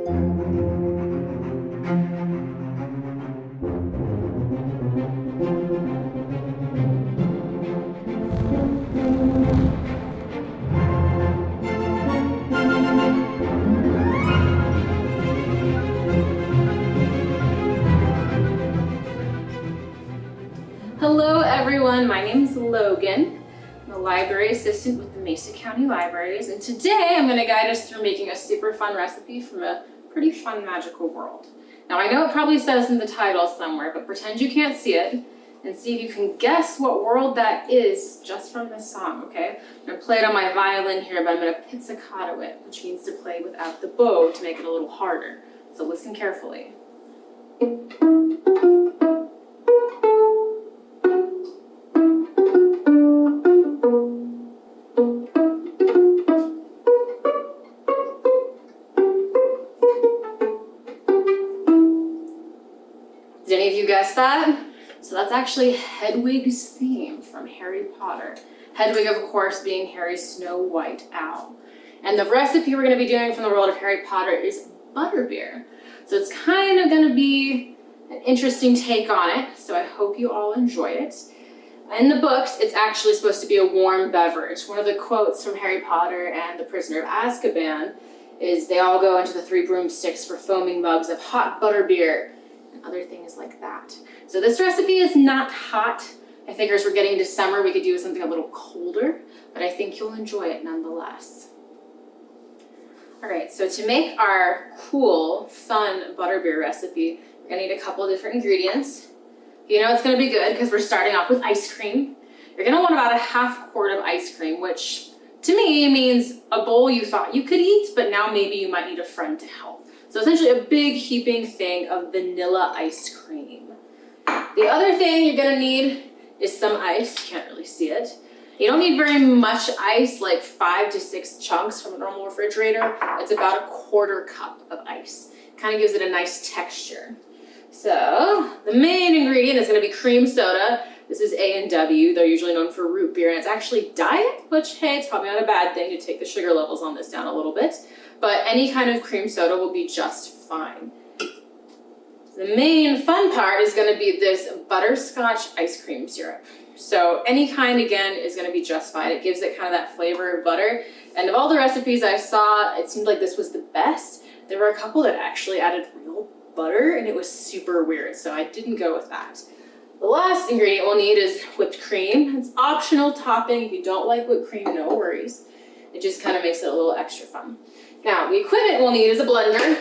Hello everyone, my name is Logan. I'm a library assistant with the Mesa County Libraries, and today I'm going to guide us through making a super fun recipe from a pretty fun magical world. Now I know it probably says in the title somewhere, but pretend you can't see it and see if you can guess what world that is just from this song, okay? I'm going to play it on my violin here, but I'm going to pizzicato it, which means to play without the bow to make it a little harder. So listen carefully. Did any of you guess that? So that's actually Hedwig's theme from Harry Potter. Hedwig, of course, being Harry's Snow White owl. And the recipe we're going to be doing from the world of Harry Potter is Butterbeer. So it's kind of going to be an interesting take on it, so I hope you all enjoy it. In the books, it's actually supposed to be a warm beverage. One of the quotes from Harry Potter and the Prisoner of Azkaban is they all go into the 3 broomsticks for foaming mugs of hot butterbeer and other things like that. So this recipe is not hot. I figure as we're getting into summer, we could do something a little colder, but I think you'll enjoy it nonetheless. All right, so to make our cool, fun butterbeer recipe, we're gonna need a couple of different ingredients. You know it's gonna be good because we're starting off with ice cream. You're gonna want about a half quart of ice cream, which to me means a bowl you thought you could eat, but now maybe you might need a friend to help. So essentially a big heaping thing of vanilla ice cream. The other thing you're gonna need is some ice. You can't really see it. You don't need very much ice, like 5 to 6 chunks from a normal refrigerator. It's about a 1/4 cup of ice. Kind of gives it a nice texture. So the main ingredient is gonna be cream soda. This is A&W. They're usually known for root beer, and it's actually diet, which, hey, it's probably not a bad thing to take the sugar levels on this down a little bit. But any kind of cream soda will be just fine. The main fun part is gonna be this butterscotch ice cream syrup. So any kind, again, is gonna be just fine. It gives it kind of that flavor of butter. And of all the recipes I saw, it seemed like this was the best. There were a couple that actually added real butter, and it was super weird, so I didn't go with that. The last ingredient we'll need is whipped cream. It's optional topping. If you don't like whipped cream, no worries. It just kind of makes it a little extra fun. Now, the equipment we'll need is a blender.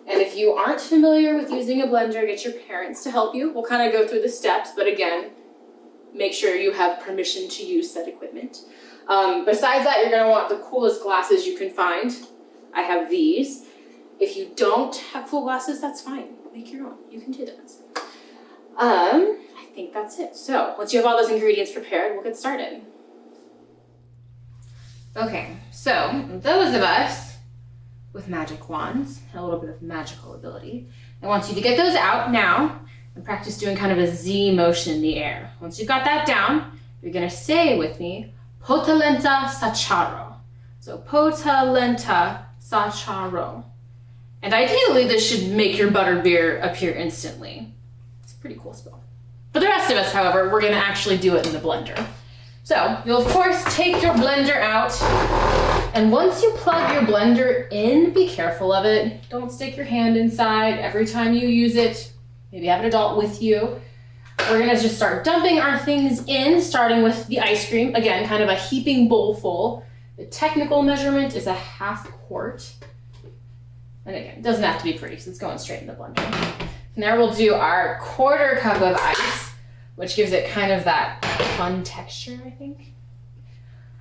And if you aren't familiar with using a blender, get your parents to help you. We'll kind of go through the steps, but again, make sure you have permission to use said equipment. Besides that, you're gonna want the coolest glasses you can find. I have these. If you don't have cool glasses, that's fine. Make your own, you can do that. I think that's it. So once you have all those ingredients prepared, we'll get started. Okay, so those of us with magic wands and a little bit of magical ability, I want you to get those out now and practice doing kind of a Z motion in the air. Once you've got that down, you're gonna say with me, Potalenta Sacharo. So Potalenta Sacharo. And ideally, this should make your butterbeer appear instantly. It's a pretty cool spell. For the rest of us, however, we're gonna actually do it in the blender. So you'll of course take your blender out, and once you plug your blender in, be careful of it. Don't stick your hand inside every time you use it. Maybe have an adult with you. We're gonna just start dumping our things in, starting with the ice cream. Again, kind of a heaping bowl full. The technical measurement is a half quart. And again, it doesn't have to be pretty, so it's going straight in the blender. And there we'll do our 1/4 cup of ice, which gives it kind of that fun texture, I think.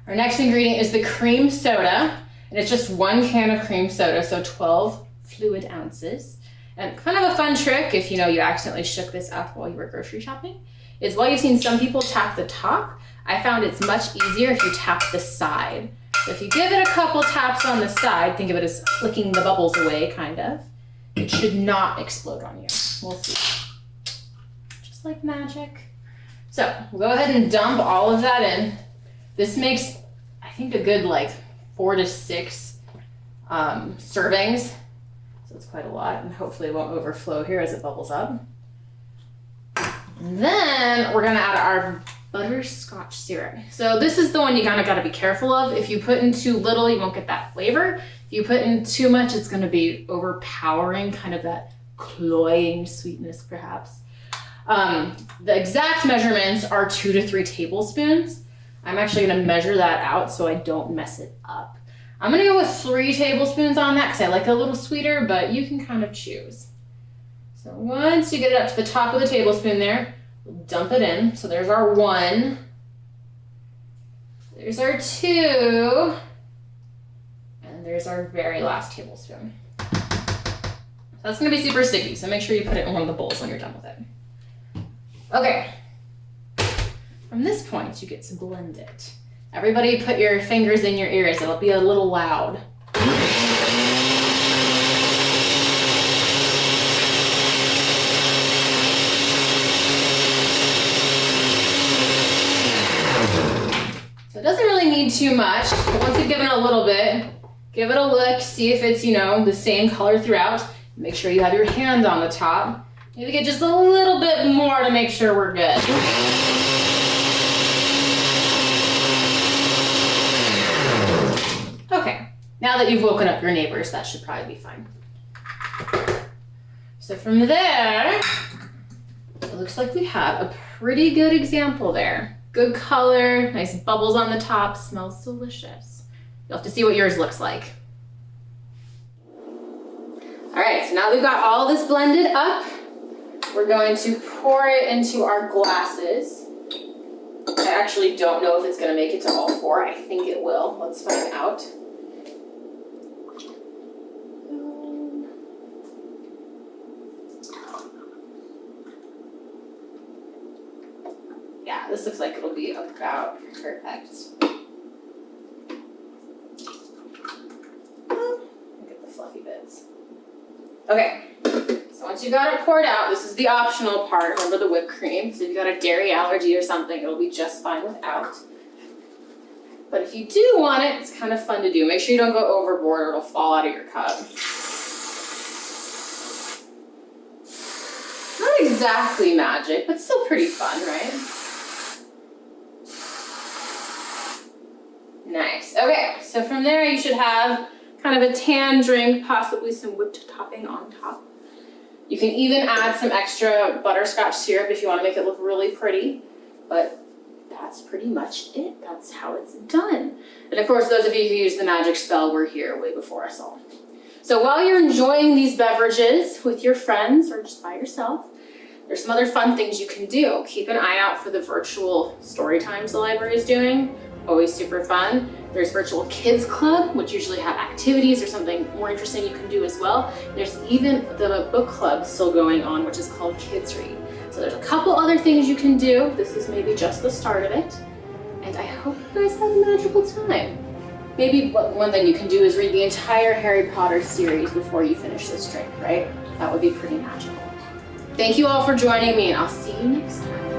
Our next ingredient is the cream soda, and it's just 1 can of cream soda, so 12 fluid ounces. And kind of a fun trick, if you know you accidentally shook this up while you were grocery shopping, is while you've seen some people tap the top, I found it's much easier if you tap the side. So if you give it a couple taps on the side, think of it as flicking the bubbles away, kind of, it should not explode on you. We'll see. Just like magic. So we'll go ahead and dump all of that in. This makes, I think, a good like 4 to 6 servings. So it's quite a lot, and hopefully it won't overflow here as it bubbles up. And then we're gonna add our butterscotch syrup. So this is the one you kind of gotta be careful of. If you put in too little, you won't get that flavor. If you put in too much, it's gonna be overpowering, kind of that cloying sweetness perhaps. The exact measurements are 2 to 3 tablespoons. I'm actually gonna measure that out so I don't mess it up. I'm gonna go with 3 tablespoons on that because I like it a little sweeter, but you can kind of choose. So once you get it up to the top of the tablespoon there, we'll dump it in. So there's our 1, there's our 2, and there's our very last tablespoon. So that's gonna be super sticky, so make sure you put it in one of the bowls when you're done with it. Okay, from this point, you get to blend it. Everybody put your fingers in your ears, it'll be a little loud. So it doesn't really need too much, but once you've given it a little bit, give it a look, see if it's, the same color throughout. Make sure you have your hand on the top. Maybe get just a little bit more to make sure we're good. Okay, now that you've woken up your neighbors, that should probably be fine. So from there, it looks like we have a pretty good example there. Good color, nice bubbles on the top, smells delicious. You'll have to see what yours looks like. All right, so now that we've got all this blended up, we're going to pour it into our glasses. I actually don't know if it's gonna make it to all 4. I think it will. Let's find out. Yeah, this looks like it'll be about perfect. Look at the fluffy bits. Okay, so once you got it poured out, this is the optional part, remember the whipped cream. So if you've got a dairy allergy or something, it'll be just fine without. But if you do want it, it's kind of fun to do. Make sure you don't go overboard or it'll fall out of your cup. Not exactly magic, but still pretty fun, right? Nice, okay, so from there you should have kind of a tan drink, possibly some whipped topping on top. You can even add some extra butterscotch syrup if you want to make it look really pretty, but that's pretty much it. That's how it's done. And of course, those of you who use the magic spell were here way before us all. So while you're enjoying these beverages with your friends or just by yourself, there's some other fun things you can do. Keep an eye out for the virtual story times the library is doing. Always super fun. There's virtual kids club, which usually have activities or something more interesting you can do as well. There's even the book club still going on, which is called Kids Read. So there's a couple other things you can do. This is maybe just the start of it. And I hope you guys have a magical time. Maybe one thing you can do is read the entire Harry Potter series before you finish this drink, right? That would be pretty magical. Thank you all for joining me, and I'll see you next time.